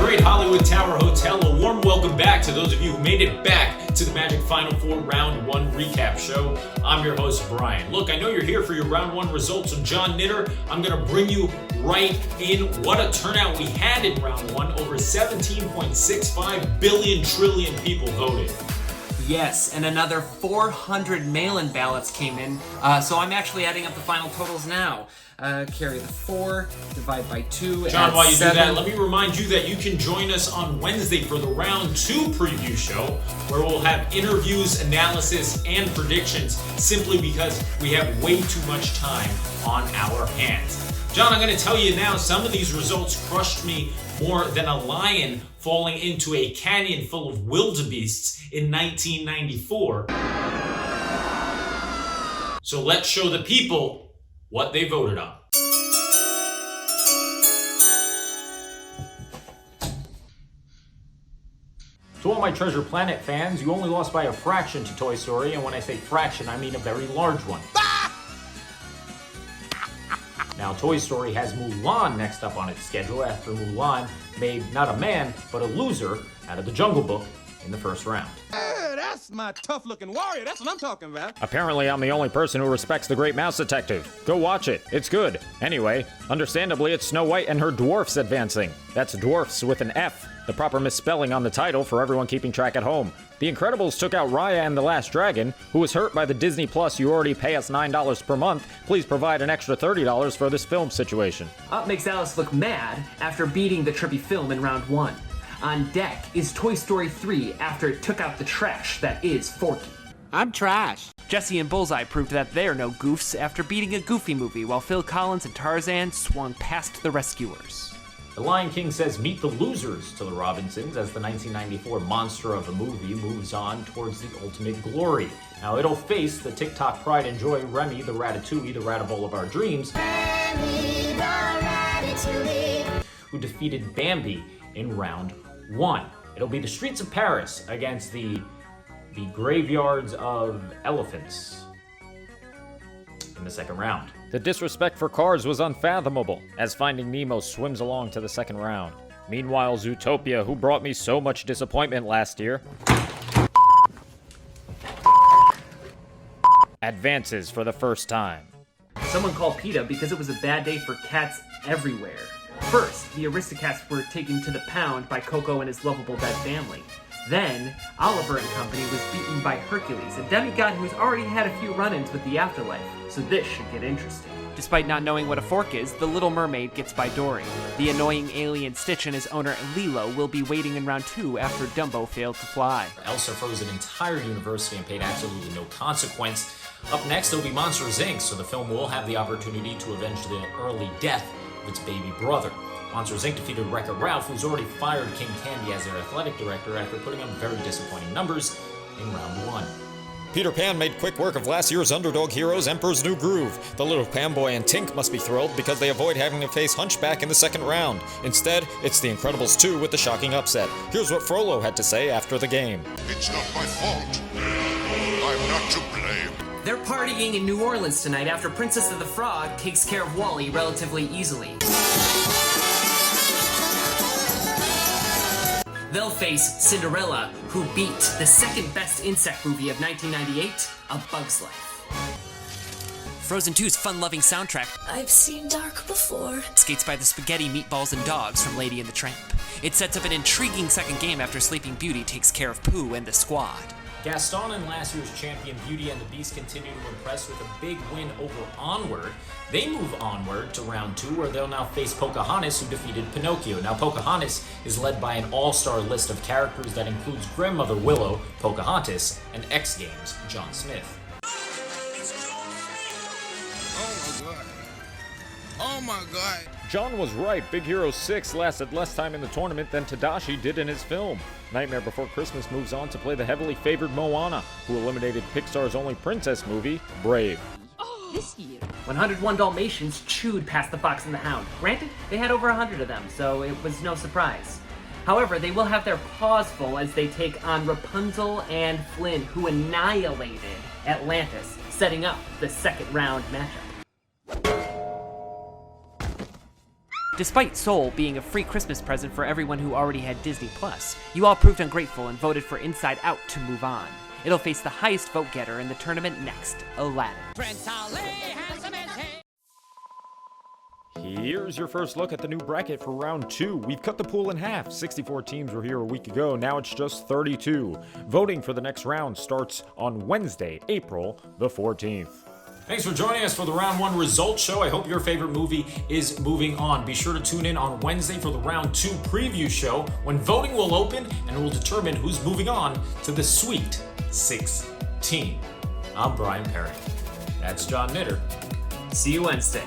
Great Hollywood Tower Hotel, a warm welcome back to those of you who made it back to the Magic Final Four Round 1 recap show. I'm your host, Brian. Look, I know you're here for your Round 1 results, so John Knitter, I'm going to bring you right in. What a turnout we had in Round 1. Over 17.65 billion trillion people voted. Yes, and another 400 mail-in ballots came in, so I'm actually adding up the final totals now. Carry the 4, divide by 2, John, while you 7. do that, let me remind you that you can join us on Wednesday for the Round 2 preview show, where we'll have interviews, analysis, and predictions, simply because we have way too much time on our hands. John, I'm going to tell you now, some of these results crushed me more than a lion falling into a canyon full of wildebeests in 1994. So let's show the people what they voted on. To all my Treasure Planet fans, you only lost by a fraction to Toy Story, and when I say fraction, I mean a very large one. Now, Toy Story has Mulan next up on its schedule after Mulan made not a man, but a loser out of the Jungle Book in the first round. That's my tough-looking warrior. That's what I'm talking about. Apparently, I'm the only person who respects The Great Mouse Detective. Go watch it. It's good. Anyway, understandably, it's Snow White and her dwarfs advancing. That's dwarfs with an F, the proper misspelling on the title for everyone keeping track at home. The Incredibles took out Raya and the Last Dragon, who was hurt by the Disney Plus you already pay us $9 per month. Please provide an extra $30 for this film situation. Up makes Alice look mad after beating the trippy film in round 1. On deck is Toy Story 3 after it took out the trash that is Forky. I'm trash. Jesse and Bullseye proved that they're no goofs after beating a Goofy movie, while Phil Collins and Tarzan swung past the rescuers. The Lion King says meet the losers to the Robinsons as the 1994 monster of a movie moves on towards the ultimate glory. Now it'll face the Tik Tok pride and joy Remy the Ratatouille, the rat of all of our dreams, Remy the Ratatouille, who defeated Bambi in round 1. It'll be the streets of Paris against the graveyards of elephants in the second round. The disrespect for Cars was unfathomable, as Finding Nemo swims along to the second round. Meanwhile, Zootopia, who brought me so much disappointment last year, advances for the first time. Someone called PETA because it was a bad day for cats everywhere. First, the Aristocats were taken to the pound by Coco and his lovable dead family. Then, Oliver and company was beaten by Hercules, a demigod who's already had a few run-ins with the afterlife, so this should get interesting. Despite not knowing what a fork is, the Little Mermaid gets by Dory. The annoying alien Stitch and his owner Lilo will be waiting in round 2 after Dumbo failed to fly. Elsa froze an entire university and paid absolutely no consequence. Up next, it'll be Monsters, Inc., so the film will have the opportunity to avenge the early death of its baby brother. Monsters, Inc. defeated Wreck-It Ralph, who's already fired King Candy as their athletic director after putting up very disappointing numbers in round 1. Peter Pan made quick work of last year's underdog heroes, Emperor's New Groove. The little Pan Boy and Tink must be thrilled because they avoid having to face Hunchback in the second round. Instead, it's The Incredibles 2 with the shocking upset. Here's what Frollo had to say after the game. It's not my fault. I'm not to blame. They're partying in New Orleans tonight after Princess of the Frog takes care of Wally relatively easily. They'll face Cinderella, who beat the second best insect movie of 1998, A Bug's Life. Frozen 2's fun-loving soundtrack I've seen dark before. skates by the spaghetti, meatballs, and dogs from Lady and the Tramp. It sets up an intriguing second game after Sleeping Beauty takes care of Pooh and the squad. Gaston and last year's champion Beauty and the Beast continue to impress with a big win over Onward. They move onward to round 2, where they'll now face Pocahontas, who defeated Pinocchio. Now, Pocahontas is led by an all-star list of characters that includes Grandmother Willow, Pocahontas, and X Games' John Smith. Oh my god. John was right. Big Hero 6 lasted less time in the tournament than Tadashi did in his film. Nightmare Before Christmas moves on to play the heavily favored Moana, who eliminated Pixar's only princess movie, Brave. This year, 101 Dalmatians chewed past the Fox and the Hound. Granted, they had over 100 of them, so it was no surprise. However, they will have their paws full as they take on Rapunzel and Flynn, who annihilated Atlantis, setting up the second round matchup. Despite Soul being a free Christmas present for everyone who already had Disney Plus, you all proved ungrateful and voted for Inside Out to move on. It'll face the highest vote getter in the tournament next, Aladdin. Here's your first look at the new bracket for round 2. We've cut the pool in half. 64 teams were here a week ago, now it's just 32. Voting for the next round starts on Wednesday, April the 14th. Thanks for joining us for the Round 1 results show. I hope your favorite movie is moving on. Be sure to tune in on Wednesday for the Round 2 preview show when voting will open and will determine who's moving on to the Sweet 16. I'm Brian Perry. That's John Knitter. See you Wednesday.